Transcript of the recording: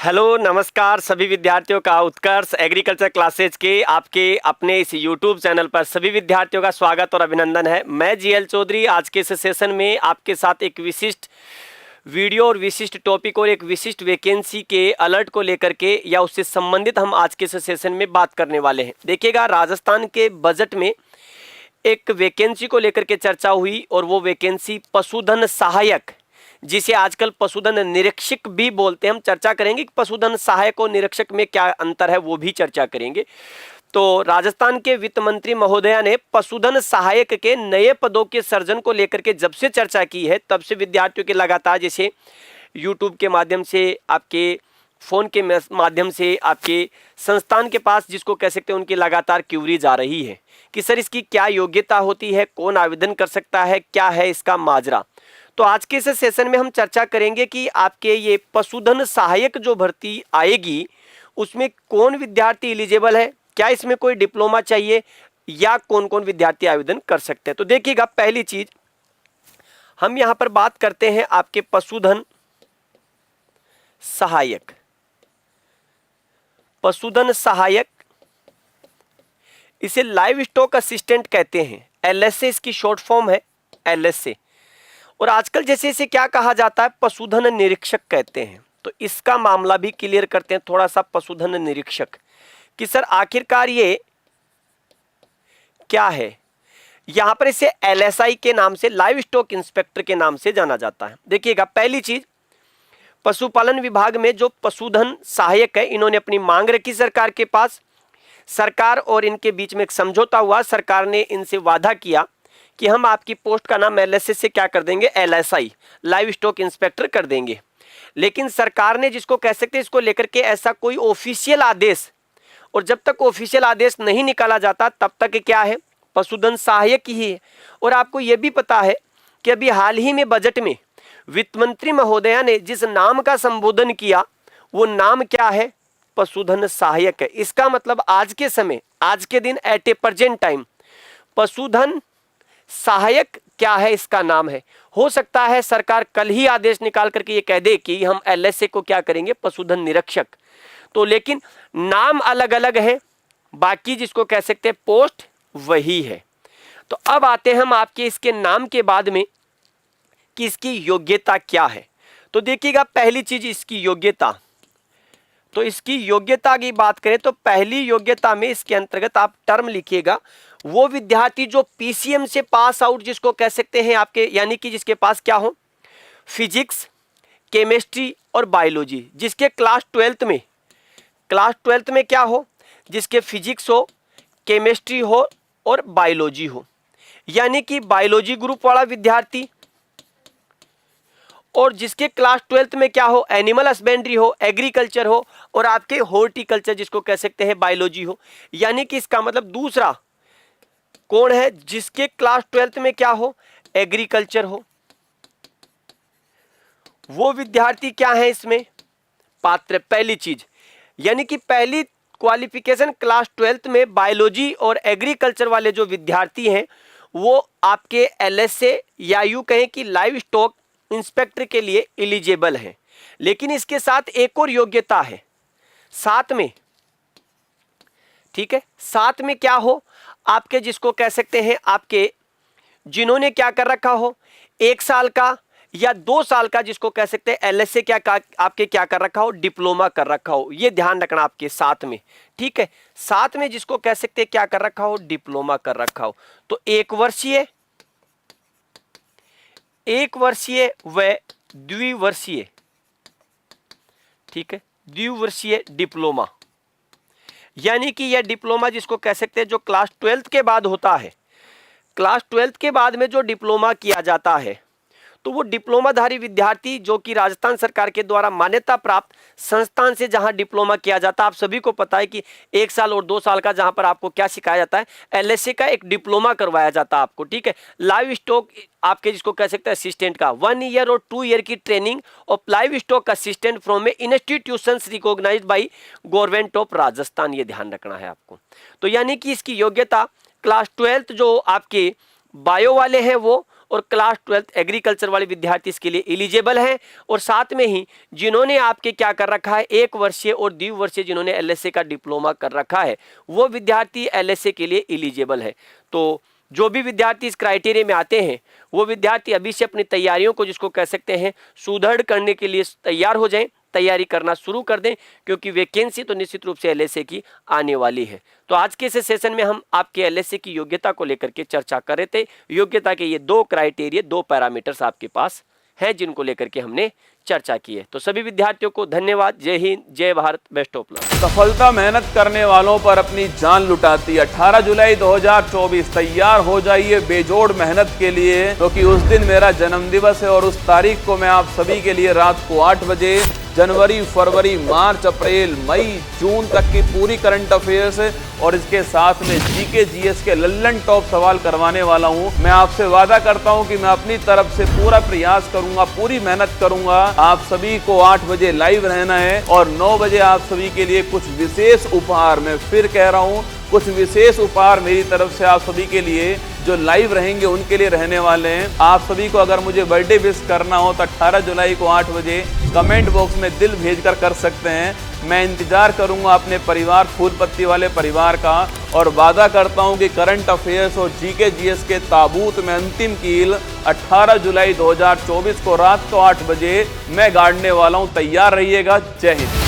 Hello नमस्कार सभी विद्यार्थियों का उत्कर्ष एग्रीकल्चर क्लासेज के आपके अपने इस यूट्यूब चैनल पर सभी विद्यार्थियों का स्वागत और अभिनंदन है। मैं जीएल चौधरी आज के इस सेशन में आपके साथ एक विशिष्ट वीडियो और विशिष्ट टॉपिक और एक विशिष्ट वैकेंसी के अलर्ट को लेकर के या उससे संबंधित हम आज के इस सेशन में बात करने वाले हैं। देखिएगा, राजस्थान के बजट में एक वैकेंसी को लेकर के चर्चा हुई और वो वैकेंसी पशुधन सहायक, जिसे आजकल पशुधन निरीक्षक भी बोलते हैं। हम चर्चा करेंगे कि पशुधन सहायक और निरीक्षक में क्या अंतर है, वो भी चर्चा करेंगे। तो राजस्थान के वित्त मंत्री महोदया ने पशुधन सहायक के नए पदों के सृजन को लेकर के जब से चर्चा की है, तब से विद्यार्थियों के लगातार जैसे यूट्यूब के माध्यम से, आपके फ़ोन के माध्यम से, आपके संस्थान के पास जिसको कह सकते हैं, उनकी लगातार क्यूरीज आ रही है कि सर इसकी क्या योग्यता होती है, कौन आवेदन कर सकता है, क्या है इसका माजरा। तो आज के इस सेशन में हम चर्चा करेंगे कि आपके ये पशुधन सहायक जो भर्ती आएगी उसमें कौन विद्यार्थी एलिजिबल है, क्या इसमें कोई डिप्लोमा चाहिए या कौन कौन विद्यार्थी आवेदन कर सकते हैं। तो देखिएगा, पहली चीज हम यहां पर बात करते हैं आपके पशुधन सहायक। पशुधन सहायक इसे लाइव स्टॉक असिस्टेंट कहते हैं, एलएसए इसकी शॉर्ट फॉर्म है, एलएसए। और आजकल जैसे इसे क्या कहा जाता है, पशुधन निरीक्षक कहते हैं। तो इसका मामला भी क्लियर करते हैं थोड़ा सा, पशुधन निरीक्षक कि सर आखिरकार ये क्या है। यहां पर इसे एलएसआई के नाम से, लाइव स्टॉक इंस्पेक्टर के नाम से जाना जाता है। देखिएगा, पहली चीज, पशुपालन विभाग में जो पशुधन सहायक है, इन्होंने अपनी मांग रखी सरकार के पास। सरकार और इनके बीच में एक समझौता हुआ। सरकार ने इनसे वादा किया कि हम आपकी पोस्ट का नाम एलएसए से क्या कर देंगे, एलएसआई, लाइव स्टॉक इंस्पेक्टर कर देंगे। लेकिन सरकार ने जिसको कह सकते हैं, इसको लेकर के ऐसा कोई ऑफिशियल आदेश, और जब तक ऑफिशियल आदेश नहीं निकाला जाता तब तक क्या है, पशुधन सहायक ही है। और आपको यह भी पता है कि अभी हाल ही में बजट में वित्त मंत्री महोदया ने जिस नाम का संबोधन किया, वो नाम क्या है, पशुधन सहायक है। इसका मतलब आज के समय, आज के दिन, एट ए प्रेजेंट टाइम, पशुधन सहायक क्या है, इसका नाम है। हो सकता है सरकार कल ही आदेश निकाल करके ये कह दे कि हम एलएसए को क्या करेंगे, पशुधन निरीक्षक। तो लेकिन नाम अलग अलग है, बाकी जिसको कह सकते हैं पोस्ट वही है। तो अब आते हैं हम आपके इसके नाम के बाद में कि इसकी योग्यता क्या है। तो देखिएगा, पहली चीज इसकी योग्यता। तो इसकी योग्यता की बात करें तो पहली योग्यता में इसके अंतर्गत आप टर्म लिखिएगा, वो विद्यार्थी जो पीसीएम से पास आउट, जिसको कह सकते हैं आपके, यानी कि जिसके पास क्या हो, फिजिक्स, केमिस्ट्री और बायोलॉजी, जिसके क्लास 12th में क्या हो, जिसके फिजिक्स हो, केमिस्ट्री हो और बायोलॉजी हो, यानी कि बायोलॉजी ग्रुप वाला विद्यार्थी, और जिसके क्लास 12th में क्या हो, एनिमल हस्बेंड्री हो, एग्रीकल्चर हो और आपके हॉर्टिकल्चर, जिसको कह सकते हैं बायोलॉजी हो। यानी कि इसका मतलब दूसरा कौन है, जिसके क्लास 12th में क्या हो, एग्रीकल्चर हो, वो विद्यार्थी क्या है इसमें पात्र। पहली चीज, यानी कि पहली क्वालिफिकेशन, क्लास 12th में बायोलॉजी और एग्रीकल्चर वाले जो विद्यार्थी हैं वो आपके एलएसए या यूं कहें कि लाइव स्टॉक इंस्पेक्टर के लिए एलिजिबल है। लेकिन इसके साथ एक और योग्यता है साथ में, ठीक है। साथ में क्या हो, आपके जिसको कह सकते हैं, आपके जिन्होंने क्या कर रखा हो, 1 साल का या 2 साल का, जिसको कह सकते हैं एलएसए क्या आपके क्या कर रखा हो, डिप्लोमा कर रखा हो। ये ध्यान रखना आपके साथ में, ठीक है। साथ में जिसको कह सकते हैं क्या कर रखा हो, डिप्लोमा कर रखा हो। तो 1 वर्षीय व द्विवर्षीय, ठीक है, द्विवर्षीय डिप्लोमा, यानी कि यह डिप्लोमा जिसको कह सकते हैं जो क्लास 12th के बाद होता है। क्लास 12th के बाद में जो डिप्लोमा किया जाता है, तो वो डिप्लोमाधारी विद्यार्थी जो कि राजस्थान सरकार के द्वारा मान्यता प्राप्त संस्थान से जहां डिप्लोमा किया जाता है, आप सभी को पता है कि 1 साल और 2 साल का जहां पर आपको क्या सिखाया जाता है, एलएसए का एक डिप्लोमा करवाया जाता है आपको, ठीक है। लाइव स्टॉक आपके जिसको कह सकते हैं असिस्टेंट का 1 ईयर और 2 ईयर की training of livestock assistant from a institution recognised by government of Rajasthan, ये ध्यान रखना है आपको। तो यानी कि इसकी योग्यता क्लास 12th जो आपके बायो वाले हैं वो, और क्लास 12th एग्रीकल्चर वाले विद्यार्थी इसके लिए एलिजिबल हैं। और साथ में ही जिन्होंने आपके क्या कर रखा है, 1 वर्षीय और द्विवर्षीय जिन्होंने एलएसए का डिप्लोमा कर रखा है, वो विद्यार्थी एलएसए के लिए एलिजिबल है। तो जो भी विद्यार्थी इस क्राइटेरिया में आते हैं वो विद्यार्थी अभी से अपनी तैयारियों को, जिसको कह सकते हैं, सुदृढ़ करने के लिए तैयार हो जाएं, तैयारी करना शुरू कर दें, क्योंकि वैकेंसी तो निश्चित रूप से एलएसए की आने वाली है। तो आज के इस सेशन में हम आपके एलएसए की योग्यता को लेकर के चर्चा कर रहे थे। योग्यता के ये 2 क्राइटेरिया, 2 पैरामीटर्स आपके पास हैं जिनको लेकर के हमने चर्चा की है। तो सभी विद्यार्थियों को धन्यवाद। जय हिंद, जय भारत, बेस्ट ऑफ लक। सफलता मेहनत करने वालों पर अपनी जान लुटाती है। 18 जुलाई 2024 तैयार हो जाइए बेजोड़ मेहनत के लिए, क्योंकि उस दिन मेरा जन्मदिवस है और उस तारीख को मैं आप सभी के लिए रात को 8 बजे जनवरी, फरवरी, मार्च, अप्रैल, मई, जून तक की पूरी करंट अफेयर्स और इसके साथ में जीके जीएस के लल्लन टॉप सवाल करवाने वाला हूं। मैं आपसे वादा करता हूं कि मैं अपनी तरफ से पूरा प्रयास करूंगा, पूरी मेहनत करूंगा। आप सभी को 8 बजे लाइव रहना है और 9 बजे आप सभी के लिए कुछ विशेष उपहार, मैं फिर कह रहा हूं, कुछ विशेष उपहार मेरी तरफ से आप सभी के लिए जो लाइव रहेंगे उनके लिए रहने वाले हैं। आप सभी को अगर मुझे बर्थडे विश करना हो तो 18 जुलाई को 8 बजे कमेंट बॉक्स में दिल भेजकर कर सकते हैं। मैं इंतजार करूंगा अपने परिवार, फूल पत्ती वाले परिवार का, और वादा करता हूं कि करंट अफेयर्स और जीके जीएस के ताबूत में अंतिम कील 18 जुलाई 2024 को रात को 8 बजे मैं गाड़ने वाला हूं। तैयार रहिएगा। जय हिंद।